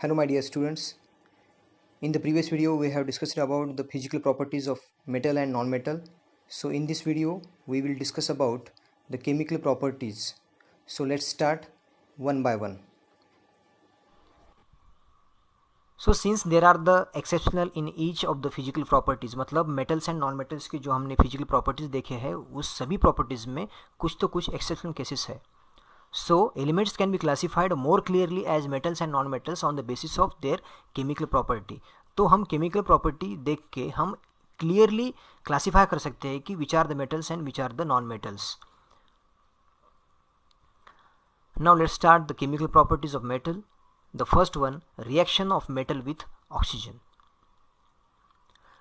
Hello my dear students. In the previous video we have discussed about the physical properties of metal and non-metal. So in this video we will discuss about the chemical properties. So let's start one by one. So since there are the exceptional in each of the physical properties, मतलब metals and non metals की जो हमने physical properties देखे हैं उस सभी properties में कुछ तो कुछ एक्सेप्शनल केसेस है. So elements can be classified more clearly as metals and non metals on the basis of their chemical property. तो हम केमिकल प्रॉपर्टी देख के हम क्लियरली क्लासीफाई कर सकते हैं कि which are the metals and which are the non metals. Now let's start the chemical properties of metal. The first one, reaction of metal with oxygen.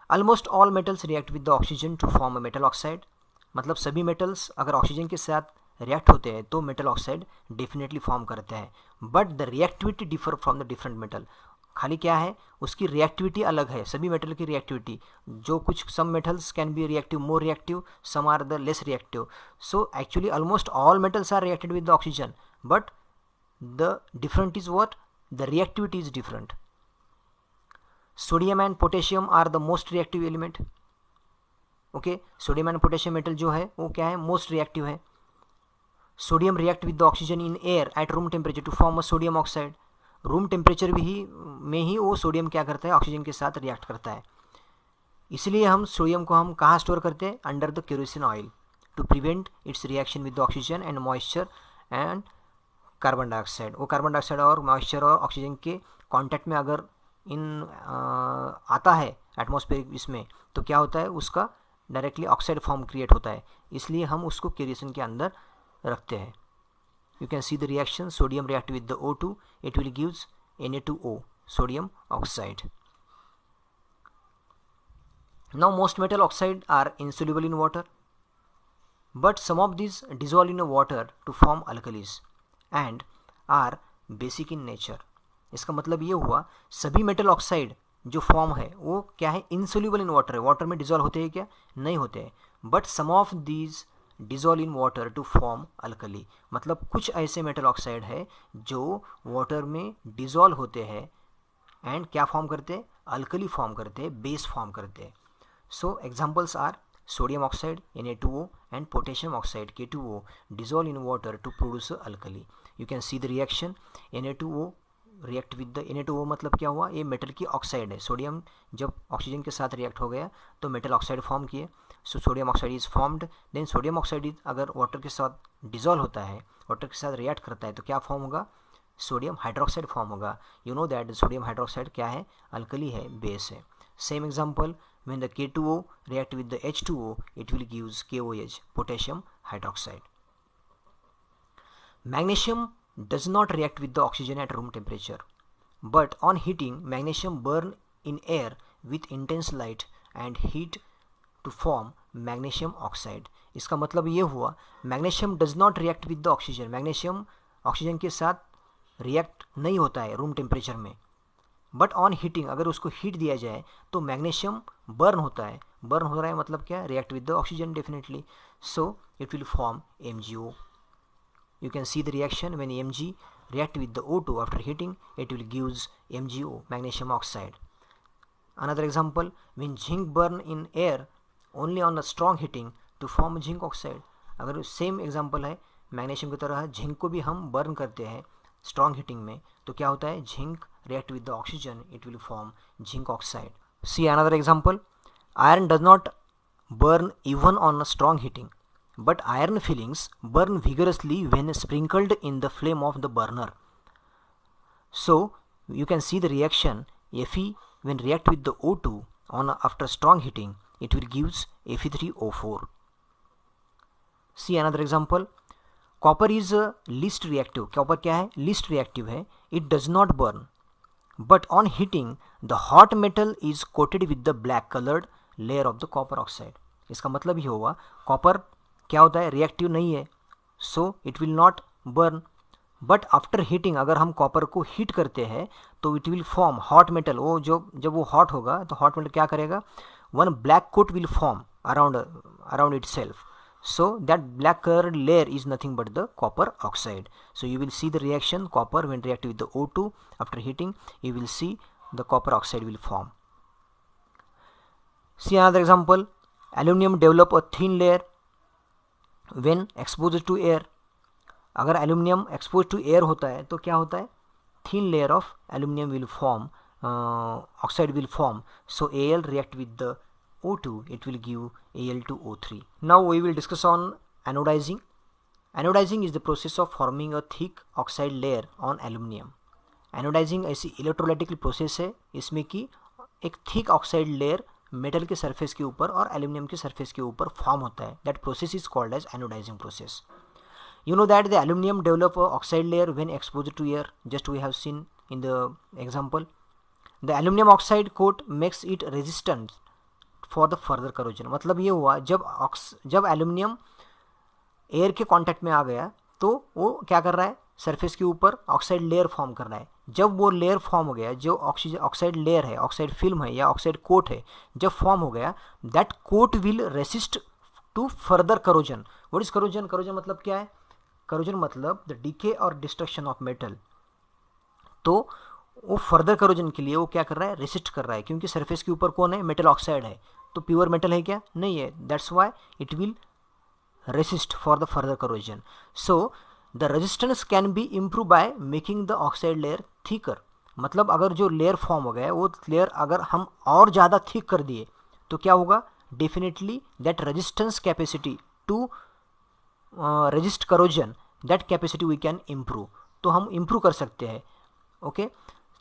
Almost all metals react with the oxygen to form a metal oxide. मतलब सभी metals अगर oxygen के साथ react होते हैं तो metal oxide definitely form करते हैं. But the reactivity differ from the different metal. खाली क्या है, उसकी रिएक्टिविटी अलग है. सभी मेटल की रिएक्टिविटी, जो कुछ some metals can be reactive more reactive, some are the less reactive. So actually almost all metals are reacted with the oxygen, but the different is what, the reactivity is different. Sodium and potassium are the most reactive element. Okay, sodium and potassium metal जो है वो क्या है, most reactive है. Sodium react with the oxygen in air at room temperature to form a sodium oxide. Room temperature में ही वो sodium क्या करता है, ऑक्सीजन के साथ रिएक्ट करता है. इसलिए हम सोडियम को हम कहाँ स्टोर करते हैं, under the kerosene oil, to prevent its reaction with the oxygen and moisture and carbon dioxide. वो कार्बन डाइऑक्साइड और मॉइस्चर और ऑक्सीजन के कांटेक्ट में अगर आता है एटमॉस्फेयर इसमें, तो क्या होता है, उसका डायरेक्टली ऑक्साइड फॉर्म क्रिएट होता है. इसलिए हम उसको केरोसिन के अंदर रखते हैं. You can see the reaction, sodium react with the O2, it will gives Na2O, sodium oxide. Now most metal oxide are insoluble in water, but some of these dissolve in water to form alkalis and are basic in nature. इसका मतलब ये हुआ सभी metal oxide जो form है वो क्या है, इनसोल्यूबल इन वाटर है. वाटर में डिजॉल्व होते हैं क्या, नहीं होते हैं. But some of these dissolve in water to form alkali. मतलब कुछ ऐसे मेटल ऑक्साइड है जो वाटर में डिजॉल्व होते हैं एंड क्या फॉर्म करते हैं, अल्कली फॉर्म करते हैं, बेस फॉर्म करते हैं. So examples are sodium oxide Na2O and potassium oxide K2O dissolve in water to produce a alkali. You can see the reaction. Na2O react with the Na2O मतलब क्या हुआ, ये metal की oxide है. Sodium जब oxygen के साथ react हो गया तो मेटल ऑक्साइड फॉर्म किए. So sodium oxide is formed. Then sodium oxide अगर वाटर के साथ डिजॉल्व होता है, वाटर के साथ रिएक्ट करता है, तो क्या फॉर्म होगा, सोडियम हाइड्रोक्साइड फॉर्म होगा. You know that sodium hydroxide क्या है, अल्कली है, बेस है. Same example, when the K2O react with the H2O, it will gives KOH, potassium hydroxide. Magnesium does not react with the oxygen at room temperature, but on heating magnesium burn in air with intense light and heat to form magnesium oxide. इसका मतलब ये हुआ magnesium does not react with the oxygen. magnesium oxygen के साथ react नहीं होता है room temperature में, बट ऑन हीटिंग अगर उसको हीट दिया जाए तो मैग्नीशियम बर्न होता है. बर्न हो रहा है मतलब क्या, react with the oxygen definitely. So it will form MgO. You can see the reaction when Mg react with the O2 after heating, it will gives MgO, magnesium oxide. Another example, when zinc burn in air only on a strong heating to form zinc oxide. अगर same example है, magnesium की तरह zinc को भी हम burn करते हैं strong heating में, तो क्या होता है, zinc react with the oxygen, it will form zinc oxide. See another example, iron does not burn even on a strong heating, but iron filings burn vigorously when sprinkled in the flame of the burner. So you can see the reaction, Fe when react with the O2 on after strong heating, it will gives Fe3O4. See another example, copper is least reactive. copper क्या है, least reactive है. it does not burn, but on heating the hot metal is coated with the black colored layer of the copper oxide. इसका मतलब ये होगा copper क्या होता है, रिएक्टिव नहीं है, so it will not burn. But after heating अगर हम कॉपर को हीट करते हैं तो it will form hot metal. वो जब वो हॉट होगा तो हॉट मेटल क्या करेगा, one black coat will form around itself. So that black colored layer is nothing but the copper oxide. So you will see the reaction copper when react with the O2 after heating, you will see the copper oxide will form. See another example, aluminum develop a thin layer when exposed to air. अगर aluminium expose to air होता है तो क्या होता है, thin layer of aluminum will form, oxide will form. So Al react with the O2, it will give Al2O3. Now we will discuss on anodizing. Anodizing is the process of forming a thick oxide layer on aluminum. Anodizing ऐसी इलेक्ट्रोलाइटिकल process है इसमें कि एक thick oxide layer metal के surface के ऊपर और aluminium के सरफेस के ऊपर फॉर्म होता है. That process is called as anodising process. You know that the aluminum develop a oxide layer when exposed to air, just we have seen in the example. The aluminum oxide coat makes it resistant for the further corrosion. मतलब ये हुआ जब aluminium air के contact में आ गया तो वो क्या कर रहा है, सरफेस के ऊपर ऑक्साइड लेयर फॉर्म कर रहा है. जब वो लेयर फॉर्म हो गया, जो ऑक्साइड लेयर है, ऑक्साइड फिल्म है या ऑक्साइड कोट है, जब फॉर्म हो गया, that coat will resist to further corrosion. What is corrosion? Corrosion मतलब क्या है? करोजन मतलब द डीके और डिस्ट्रक्शन ऑफ मेटल. तो वो फर्दर करोजन के लिए वो क्या कर रहा है, रेसिस्ट कर रहा है, क्योंकि सरफेस के ऊपर कौन है, मेटल ऑक्साइड है. तो प्योर मेटल है क्या? नहीं है. That's why it will resist for the further corrosion. So the resistance can be improve by making the oxide layer thicker. मतलब अगर जो लेयर फॉर्म हो गया है वो लेयर अगर हम और ज़्यादा थिक कर दिए तो क्या होगा, definitely that resistance capacity to resist corrosion, that capacity we can improve. तो हम इम्प्रूव कर सकते हैं. ओके,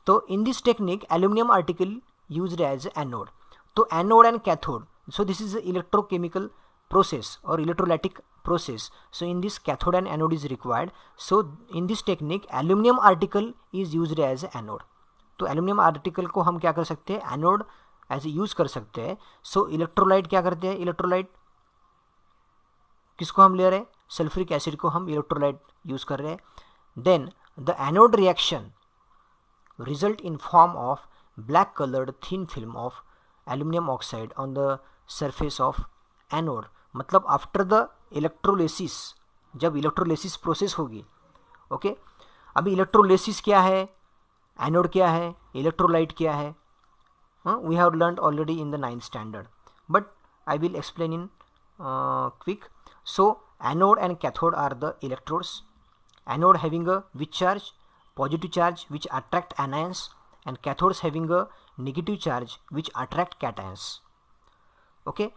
तो in this technique aluminium article used as anode. तो anode and cathode, so this is electrochemical process और electrolytic process. So in this cathode and anode is required. So in this technique aluminum article is used as anode. तो aluminium article को हम क्या कर सकते हैं, anode as use कर सकते हैं. सो इलेक्ट्रोलाइट क्या करते हैं, इलेक्ट्रोलाइट किसको हम ले रहे हैं, सल्फ्यूरिक एसिड को हम इलेक्ट्रोलाइट यूज कर रहे हैं. Then the anode reaction result in form of black coloured thin film of aluminium oxide on the surface of anode. मतलब आफ्टर द इलेक्ट्रोलिसिस, जब इलेक्ट्रोलिसिस प्रोसेस होगी. ओके, अभी इलेक्ट्रोलिसिस क्या है, एनोड क्या है, इलेक्ट्रोलाइट क्या है, we have learned already in the 9th standard, but I will explain in quick. So anode and cathode are the electrodes. Anode having a which charge, positive charge which attract anions, and cathodes having a negative charge which attract cations. Okay,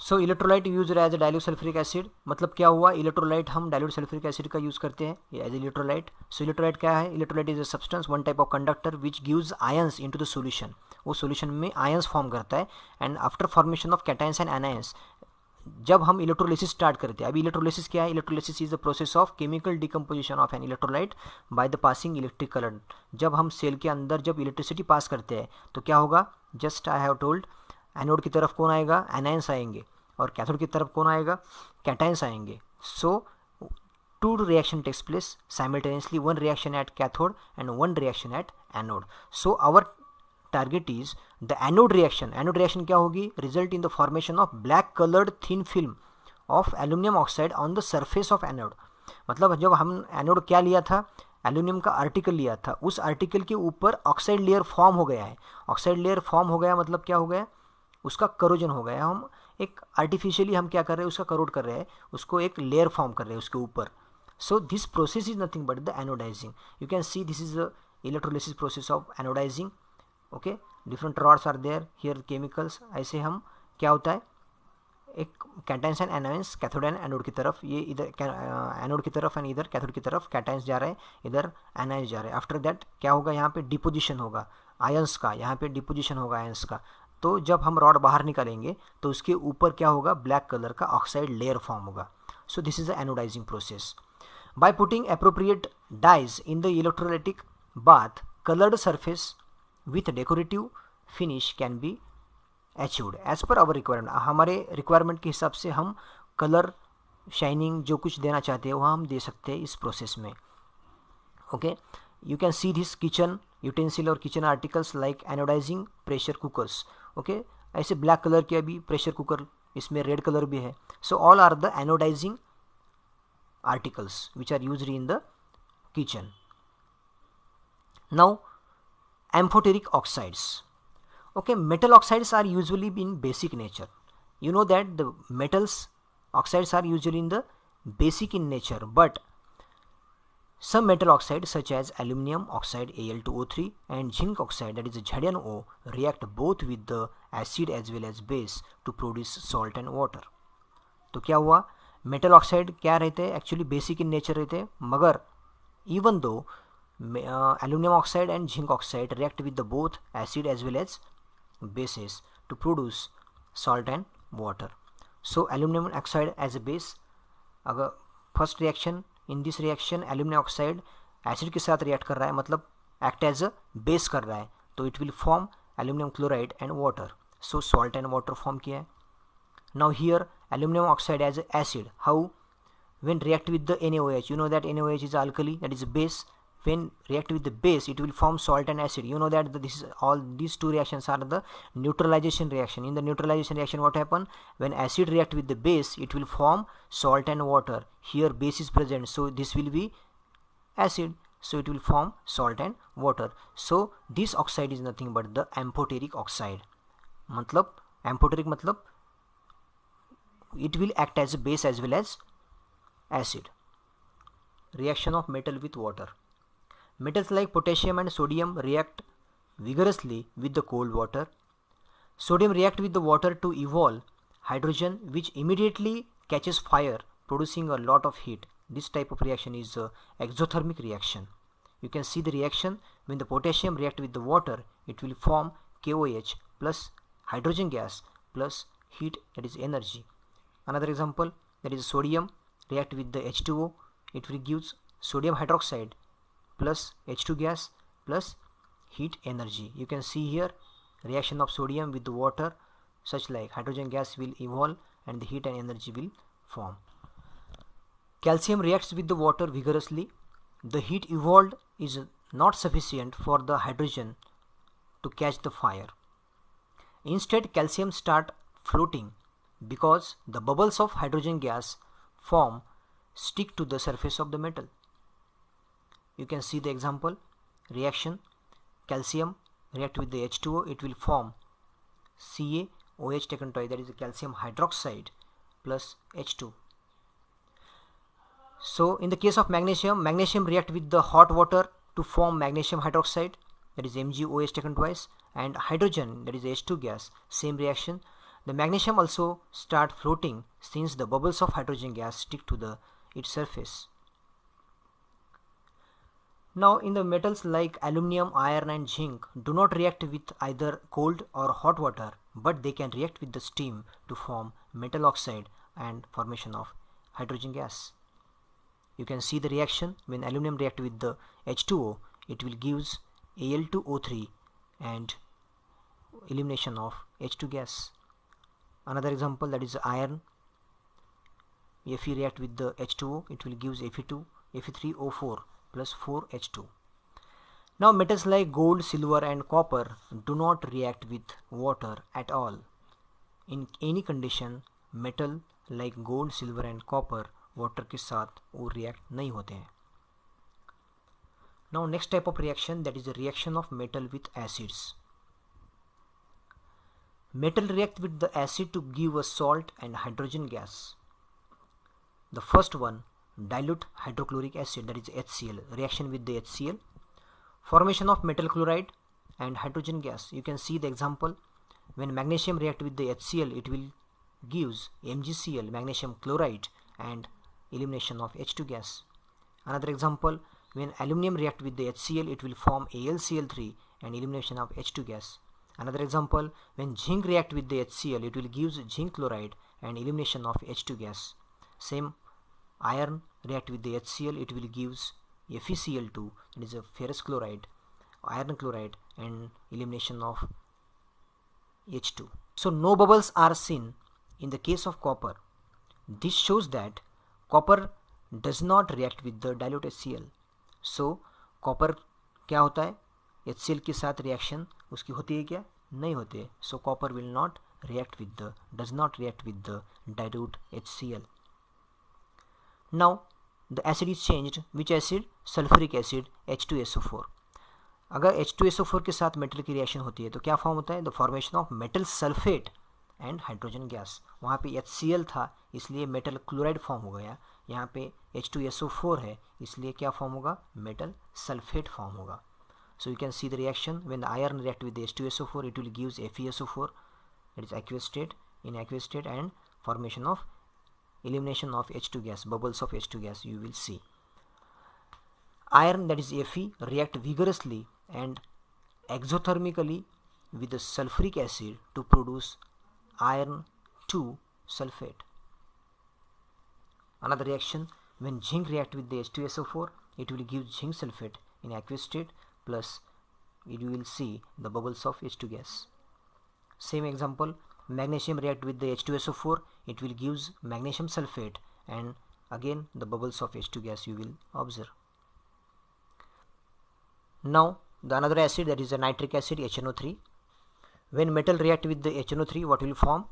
so electrolyte use as a dilute sulphuric acid. मतलब क्या हुआ, electrolyte हम dilute sulphuric acid का use करते हैं as electrolyte. So electrolyte क्या है, electrolyte is a substance, one type of conductor which gives ions into the solution. वो सॉल्यूशन में आयंस फॉर्म करता है. And after formation of cations and anions, जब हम इलेक्ट्रोलिसिस स्टार्ट करते हैं. अभी इलेक्ट्रोलिसिस क्या है, electrolysis is the process of chemical decomposition of an electrolyte by the passing electric current. जब हम सेल के अंदर जब इलेक्ट्रिसिटी पास करते हैं तो क्या होगा, just I have told, anode की तरफ कौन आएगा, एनायंस आएंगे, और कैथोड की तरफ कौन आएगा, कैटायंस आएंगे. So two reaction takes place simultaneously, one reaction at cathode and one reaction at anode. So our target is the anode reaction. Anode reaction क्या होगी, result in the formation of black coloured thin film of aluminium oxide on the surface of anode. मतलब जब हम anode क्या लिया था, aluminium का article लिया था, उस आर्टिकल के ऊपर ऑक्साइड लेयर फॉर्म हो गया है. ऑक्साइड लेयर फॉर्म हो गया मतलब क्या हो गया, उसका करोजन हो गया. हम एक आर्टिफिशियली हम क्या कर रहे हैं, उसका करोड कर रहे हैं, उसको एक लेयर फॉर्म कर रहे हैं उसके ऊपर. So this process is nothing but the anodising. You can see this is the electrolysis process of anodising. Okay, different rods are there here, chemicals. ऐसे हम क्या होता है, एक cations and anions, cathode and anode की तरफ, ये इधर एनोड की तरफ एंड इधर कैथोड की तरफ कैटायंस जा रहे हैं, इधर एनायंस जा रहे हैं. आफ्टर दैट क्या होगा, यहाँ पे डिपोजिशन होगा आयंस का, यहाँ पे डिपोजिशन होगा आयंस का. तो जब हम रॉड बाहर निकालेंगे तो उसके ऊपर क्या होगा, ब्लैक कलर का ऑक्साइड लेयर फॉर्म होगा. So this is the anodising process. By putting appropriate dyes in the electrolytic bath, coloured surface with decorative finish can be achieved as per our requirement. हमारे requirement के हिसाब से हम colour, shining, जो कुछ देना चाहते हैं वो हम दे सकते हैं इस प्रोसेस में. Okay, you can see this kitchen utensil और kitchen articles like anodising pressure cookers. Okay, ऐसे ब्लैक कलर के अभी प्रेशर कुकर इसमें रेड कलर भी है. So all are the anodising articles which are used in the kitchen. Now amphoteric oxides. Okay, metal oxides are usually in basic nature. You know that the metals oxides are usually in the basic in nature, but some metal oxides such as aluminum oxide Al2O3 and zinc oxide, that is ZnO, react both with the acid as well as base to produce salt and water. तो क्या हुआ, metal oxide क्या रहते हैं, actually basic in nature रहते हैं, मगर even though aluminium oxide and zinc oxide react with the both acid as well as bases to produce salt and water. So aluminum oxide as a base, अगर first reaction, in this reaction aluminium oxide acid के साथ react कर रहा है, मतलब act as a base कर रहा है, तो it will form aluminium chloride and water. So salt and water form किया है. Now here aluminum oxide as acid, how when react with the NaOH, you know that NaOH is alkali, that is a base. When react with the base, it will form salt and acid. You know that this is all, these two reactions are the neutralization reaction. In the neutralization reaction, what happen, when acid react with the base, it will form salt and water. Here base is present, so this will be acid, so it will form salt and water. So this oxide is nothing but the amphoteric oxide. मतलब amphoteric मतलब it will act as a base as well as acid. Reaction of metal with water. Metals like potassium and sodium react vigorously with the cold water. Sodium react with the water to evolve hydrogen, which immediately catches fire, producing a lot of heat. This type of reaction is exothermic reaction. You can see the reaction when the potassium react with the water, it will form KOH plus hydrogen gas plus heat, that is energy. Another example, that is sodium react with the H2O, it will gives sodium hydroxide plus H2 gas plus heat energy. You can see here reaction of sodium with the water, such like hydrogen gas will evolve and the heat and energy will form. Calcium reacts with the water vigorously. The heat evolved is not sufficient for the hydrogen to catch the fire. Instead, calcium start floating because the bubbles of hydrogen gas form stick to the surface of the metal. You can see the example reaction, calcium react with the H2O, it will form CaOH taken twice, that is calcium hydroxide plus H2. So in the case of magnesium, magnesium react with the hot water to form magnesium hydroxide, that is MgOH taken twice, and hydrogen, that is H2 gas, same reaction. The magnesium also start floating since the bubbles of hydrogen gas stick to its surface. Now in the metals like aluminum, iron and zinc do not react with either cold or hot water, but they can react with the steam to form metal oxide and formation of hydrogen gas. You can see the reaction when aluminum react with the H2O, it will gives Al2O3 and elimination of H2 gas. Another example, that is iron, Fe react with the H2O, it will gives Fe3O4 plus 4H2. Now metals like gold, silver and copper do not react with water at all. In any condition metal like gold, silver and copper water के साथ वो react नहीं होते हैं. Now next type of reaction, that is the reaction of metal with acids. Metal react with the acid to give a salt and hydrogen gas. The first one, dilute hydrochloric acid, that is HCl, reaction with the HCl, formation of metal chloride and hydrogen gas. You can see the example when magnesium react with the HCl, it will gives MgCl, magnesium chloride, and elimination of H2 gas. Another example, when aluminum react with the HCl, it will form AlCl3 and elimination of H2 gas. Another example, when zinc react with the HCl, it will gives zinc chloride and elimination of H2 gas. Same, iron react with the HCl, it will gives FeCl2, that is a ferrous chloride, iron chloride, and elimination of H2. So no bubbles are seen in the case of copper. This shows that copper does not react with the dilute HCl. So copper क्या होता है, HCl के साथ reaction उसकी होती है क्या, नहीं होती है. So copper will not does not react with the dilute HCl. Now the acid is changed. Which acid? Sulfuric acid H2SO4. अगर H2SO4 के साथ मेटल की रिएक्शन होती है तो क्या फॉर्म होता है? The formation of metal sulphate and hydrogen gas. वहाँ पे HCl था इसलिए मेटल क्लोराइड फॉर्म हो गया. यहाँ पे H2SO4 है इसलिए क्या फॉर्म होगा? मेटल सल्फेट फॉर्म होगा. So you can see the reaction when the iron react with the H2SO4, it will gives FeSO4, that is aqueous state. In aqueous state and formation of elimination of H2 gas, bubbles of H2 gas you will see. Iron, that is Fe, react vigorously and exothermically with the sulfuric acid to produce iron 2 sulfate. Another reaction, when zinc react with the H2SO4, it will give zinc sulfate in aqueous state, plus you will see the bubbles of H2 gas. Same example, magnesium react with the H2SO4, it will gives magnesium sulfate and again the bubbles of H2 gas you will observe. Now the another acid, that is a nitric acid HNO3. When metal react with the HNO3, what will form?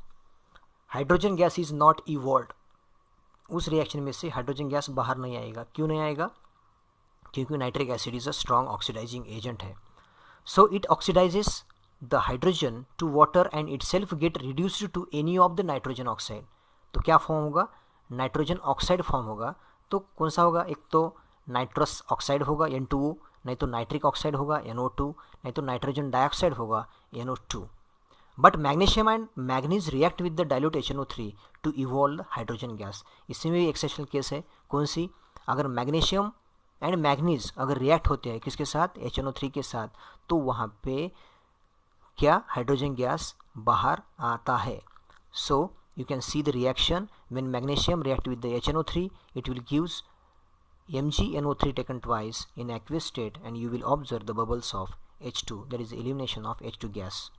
Hydrogen gas is not evolved. उस reaction में से hydrogen gas बाहर नहीं आएगा. क्यों नहीं आएगा? क्योंकि nitric acid is a strong oxidising agent है. So it oxidises the hydrogen to water and itself get reduced to any of the nitrogen oxide. तो क्या फॉर्म होगा? नाइट्रोजन ऑक्साइड फॉर्म होगा. तो कौन सा होगा? एक तो नाइट्रस ऑक्साइड होगा N2O, नहीं तो नाइट्रिक ऑक्साइड होगा NO2, नहीं तो नाइट्रोजन डाइऑक्साइड होगा NO2. But magnesium and manganese react with the dilute HNO3 to evolve hydrogen gas. इसमें भी एक्सेप्शनल केस है. कौन सी? अगर मैग्नीशियम एंड मैग्नीज अगर रिएक्ट होते हैं किसके साथ? HNO3 के साथ, तो वहाँ पे क्या हाइड्रोजन गैस बाहर आता है. सो you can see the reaction when magnesium react with the HNO3, it will gives MgNO3 taken twice in aqueous state and you will observe the bubbles of H2, that is elimination of H2 gas.